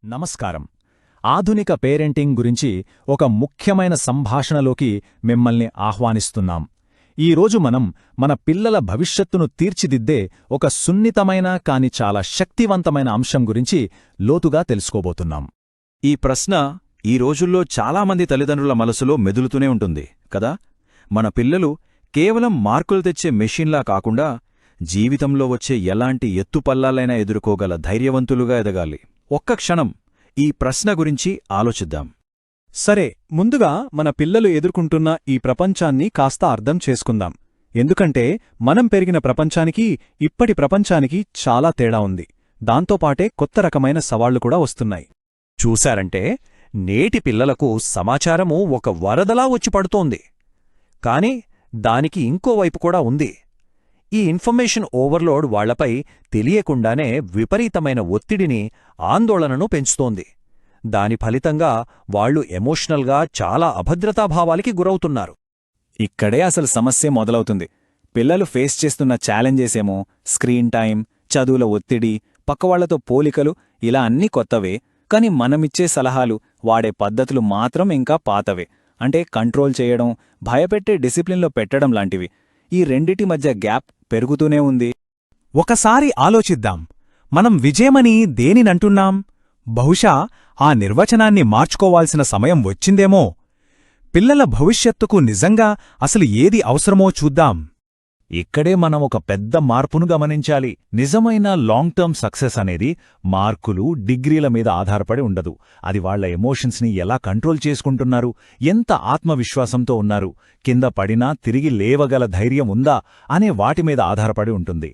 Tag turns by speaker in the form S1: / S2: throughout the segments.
S1: నమస్కారం. ఆధునిక పేరెంటింగ్ గురించి ఒక ముఖ్యమైన సంభాషణలోకి మిమ్మల్ని ఆహ్వానిస్తున్నాం. ఈరోజు మనం మన పిల్లల భవిష్యత్తును తీర్చిదిద్దే ఒక సున్నితమైన కాని చాలా శక్తివంతమైన అంశం గురించి లోతుగా తెలుసుకోబోతున్నాం.
S2: ఈ ప్రశ్న ఈ రోజుల్లో చాలామంది తల్లిదండ్రుల మనసులో మెదులుతూనే ఉంటుంది కదా. మన పిల్లలు కేవలం మార్కులు తెచ్చే మెషిన్లా కాకుండా జీవితంలో వచ్చే ఎలాంటి ఎత్తుపల్లాలైనా ఎదుర్కోగల ధైర్యవంతులుగా ఎదగాలి. ఒక్క క్షణం ఈ ప్రశ్న గురించి ఆలోచిద్దాం.
S3: సరే, ముందుగా మన పిల్లలు ఎదుర్కొంటున్న ఈ ప్రపంచాన్ని కాస్త అర్థం చేసుకుందాం. ఎందుకంటే మనం పెరిగిన ప్రపంచానికి ఇప్పటి ప్రపంచానికి చాలా తేడా ఉంది. దాంతోపాటే కొత్త రకమైన సవాళ్లు కూడా వస్తున్నాయి.
S2: చూశారంటే నేటి పిల్లలకు సమాచారము ఒక వరదలా వచ్చి పడుతోంది. కాని దానికి ఇంకోవైపు కూడా ఉంది. ఈ ఇన్ఫర్మేషన్ ఓవర్లోడ్ వాళ్లపై తెలియకుండానే విపరీతమైన ఒత్తిడిని, ఆందోళనను పెంచుతోంది. దాని ఫలితంగా వాళ్లు ఎమోషనల్గా చాలా అభద్రతాభావాలకి గురవుతున్నారు.
S1: ఇక్కడే అసలు సమస్య మొదలవుతుంది. పిల్లలు ఫేస్ చేస్తున్న ఛాలెంజెసేమో స్క్రీన్ టైం, చదువుల ఒత్తిడి, పక్కవాళ్లతో పోలికలు ఇలా అన్నీ కొత్తవే. కాని మనమిచ్చే సలహాలు, వాడే పద్ధతులు మాత్రం ఇంకా పాతవే. అంటే కంట్రోల్ చేయడం, భయపెట్టే డిసిప్లిన్లో పెట్టడం లాంటివి. ఈ రెండిటి మధ్య గ్యాప్ పెరుగుతూనే ఉంది.
S3: ఒకసారి ఆలోచిద్దాం, మనం విజయమని దేనినంటున్నాం? బహుశా ఆ నిర్వచనాన్ని మార్చుకోవాల్సిన సమయం వచ్చిందేమో. పిల్లల భవిష్యత్తుకు నిజంగా అసలు ఏది అవసరమో చూద్దాం.
S1: ఇక్కడే మనం ఒక పెద్ద మార్పును గమనించాలి. నిజమైన లాంగ్ టర్మ్ సక్సెస్ అనేది మార్కులు, డిగ్రీల మీద ఆధారపడి ఉండదు. అది వాళ్ల ఎమోషన్స్ని ఎలా కంట్రోల్ చేసుకుంటున్నారు, ఎంత ఆత్మవిశ్వాసంతో ఉన్నారు, కింద పడినా తిరిగి లేవగల ధైర్యం ఉందా అనే వాటిమీద ఆధారపడి ఉంటుంది.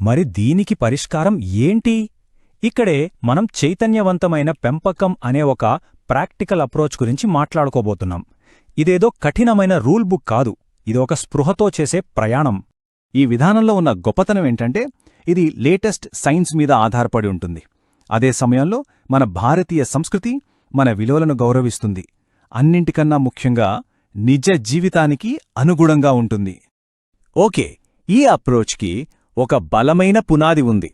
S3: మరి దీనికి పరిష్కారం ఏంటి? ఇక్కడే మనం చైతన్యవంతమైన పెంపకం అనే ఒక ప్రాక్టికల్ అప్రోచ్ గురించి మాట్లాడుకోబోతున్నాం. ఇదేదో కఠినమైన రూల్ బుక్ కాదు, ఇది ఒక స్పృహతో చేసే ప్రయాణం. ఈ విధానంలో ఉన్న గొప్పతనమేంటంటే ఇది లేటెస్ట్ సైన్స్ మీద ఆధారపడి ఉంటుంది. అదే సమయంలో మన భారతీయ సంస్కృతి, మన విలువలను గౌరవిస్తుంది. అన్నింటికన్నా ముఖ్యంగా నిజ జీవితానికి అనుగుణంగా ఉంటుంది.
S1: ఓకే, ఈ అప్రోచ్కి ఒక బలమైన పునాది ఉంది.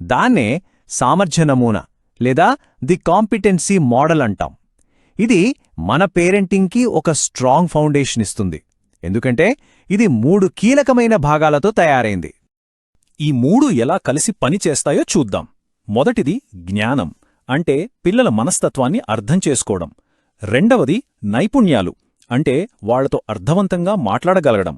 S1: దాన్నే సామర్థ్య నమూనా లేదా ది కాంపిటెన్సీ మోడల్ అంటాం. ఇది మన పేరెంటింగ్కి ఒక స్ట్రాంగ్ ఫౌండేషన్ ఇస్తుంది. ఎందుకంటే ఇది 3 కీలకమైన భాగాలతో తయారైంది. ఈ 3 ఎలా కలిసి పనిచేస్తాయో చూద్దాం. మొదటిది జ్ఞానం, అంటే పిల్లల మనస్తత్వాన్ని అర్థం చేసుకోవడం. రెండవది నైపుణ్యాలు, అంటే వాళ్లతో అర్థవంతంగా మాట్లాడగలగడం.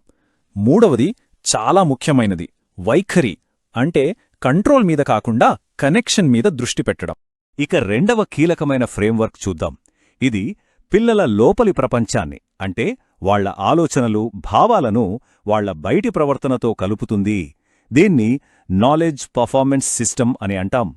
S1: మూడవది చాలా ముఖ్యమైనది వైఖరి, అంటే కంట్రోల్ మీద కాకుండా కనెక్షన్ మీద దృష్టి పెట్టడం. ఇక రెండవ కీలకమైన ఫ్రేమ్వర్క్ చూద్దాం. ఇది పిల్లల లోపలి ప్రపంచాన్ని, అంటే వాళ్ల ఆలోచనలు, భావాలను వాళ్ల బయటి ప్రవర్తనతో కలుపుతుంది. దీన్ని నాలెడ్జ్ పర్ఫార్మెన్స్ సిస్టమ్ అని అంటాం.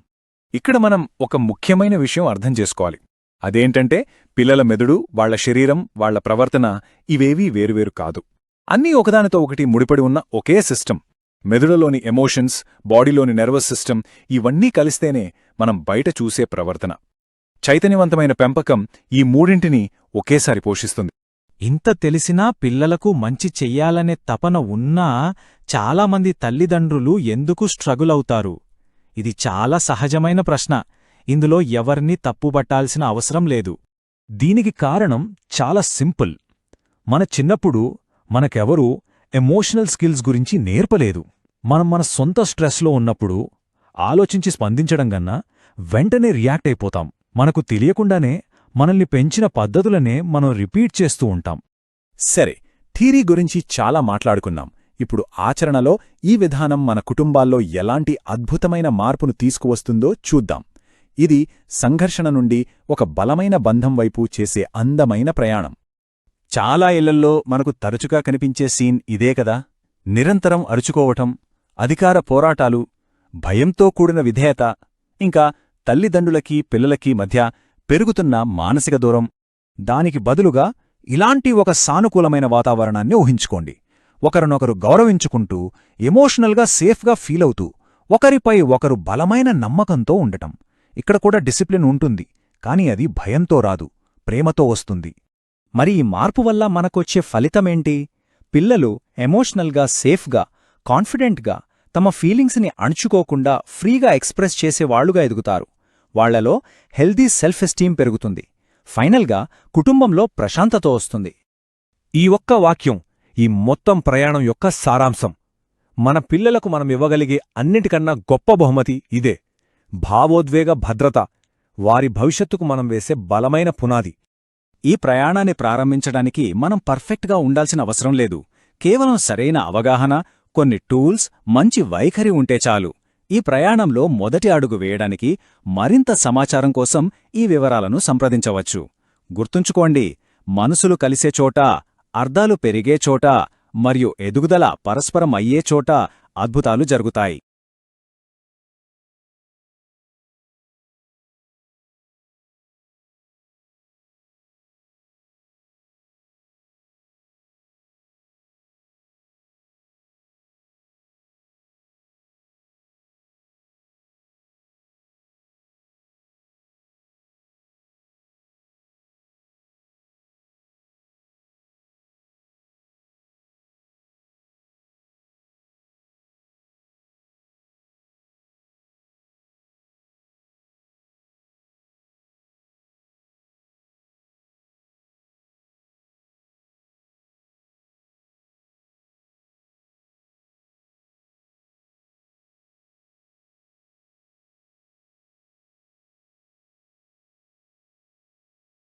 S1: ఇక్కడ మనం ఒక ముఖ్యమైన విషయం అర్థం చేసుకోవాలి. అదేంటంటే పిల్లల మెదడు, వాళ్ల శరీరం, వాళ్ల ప్రవర్తన ఇవేవీ వేరువేరు కాదు. అన్నీ ఒకదానితో ఒకటి ముడిపడి ఉన్న ఒకే సిస్టమ్. మెదడులోని ఎమోషన్స్, బాడీలోని నర్వస్ సిస్టమ్ ఇవన్నీ కలిస్తేనే మనం బయట చూసే ప్రవర్తన. చైతన్యవంతమైన పెంపకం ఈ మూడింటిని ఒకేసారి పోషిస్తుంది.
S3: ఇంత తెలిసినా పిల్లలకు మంచి చెయ్యాలనే తపన ఉన్నా చాలామంది తల్లిదండ్రులు ఎందుకు స్ట్రగుల్ అవుతారు? ఇది చాలా సహజమైన ప్రశ్న. ఇందులో ఎవర్నీ తప్పుబట్టాల్సిన అవసరం లేదు. దీనికి కారణం చాలా సింపుల్. మన చిన్నప్పుడు మనకెవరూ ఎమోషనల్ స్కిల్స్ గురించి నేర్పలేదు. మనం మన సొంత స్ట్రెస్లో ఉన్నప్పుడు ఆలోచించి స్పందించడం గన్నా వెంటనే రియాక్ట్ అయిపోతాం. మనకు తెలియకుండానే మనల్ని పెంచిన పద్ధతులనే మనం రిపీట్ చేస్తూ ఉంటాం.
S1: సరే, థీరీ గురించి చాలా మాట్లాడుకున్నాం. ఇప్పుడు ఆచరణలో ఈ విధానం మన కుటుంబాల్లో ఎలాంటి అద్భుతమైన మార్పును తీసుకువస్తుందో చూద్దాం. ఇది సంఘర్షణ నుండి ఒక బలమైన బంధం వైపు చేసే అందమైన ప్రయాణం. చాలా ఇళ్లల్లో మనకు తరచుగా కనిపించే సీన్ ఇదే కదా. నిరంతరం అరుచుకోవటం, అధికార పోరాటాలు, భయంతో కూడిన విధేయత, ఇంకా తల్లిదండ్రులకి పిల్లలకి మధ్య పెరుగుతున్న మానసిక దూరం. దానికి బదులుగా ఇలాంటి ఒక సానుకూలమైన వాతావరణాన్ని ఊహించుకోండి. ఒకరినొకరు గౌరవించుకుంటూ, ఎమోషనల్గా సేఫ్గా ఫీలవుతూ, ఒకరిపై ఒకరు బలమైన నమ్మకంతో ఉండటం. ఇక్కడ కూడా డిసిప్లిన్ ఉంటుంది, కాని అది భయంతో రాదు, ప్రేమతో వస్తుంది.
S3: మరి ఈ మార్పు వల్ల మనకొచ్చే ఫలితమేంటి? పిల్లలు ఎమోషనల్గా సేఫ్గా, కాన్ఫిడెంట్గా, తమ ఫీలింగ్స్ని అణుచుకోకుండా ఫ్రీగా ఎక్స్ప్రెస్ చేసేవాళ్లుగా ఎదుగుతారు.
S1: వాళ్లలో హెల్దీ సెల్ఫ్ ఎస్టీమ్ పెరుగుతుంది. ఫైనల్గా కుటుంబంలో ప్రశాంతత వస్తుంది.
S4: ఈ ఒక్క వాక్యం ఈ మొత్తం ప్రయాణం యొక్క సారాంశం. మన పిల్లలకు మనమివ్వగలిగే అన్నిటికన్నా గొప్ప బహుమతి ఇదే. భావోద్వేగ భద్రత, వారి భవిష్యత్తుకు మనం వేసే బలమైన పునాది.
S3: ఈ ప్రయాణాన్ని ప్రారంభించడానికి మనం పర్ఫెక్ట్గా ఉండాల్సిన అవసరం లేదు. కేవలం సరైన అవగాహన, కొన్ని టూల్స్, మంచి వైఖరి ఉంటే చాలు. ఈ ప్రయాణంలో మొదటి అడుగు వేయడానికి మరింత సమాచారం కోసం ఈ వివరాలను సంప్రదించవచ్చు. గుర్తుంచుకోండి, మనసులు కలిసే చోట, అర్థాలు పెరిగే చోట మరియు ఎదుగుదల పరస్పరం అయ్యే చోట అద్భుతాలు జరుగుతాయి.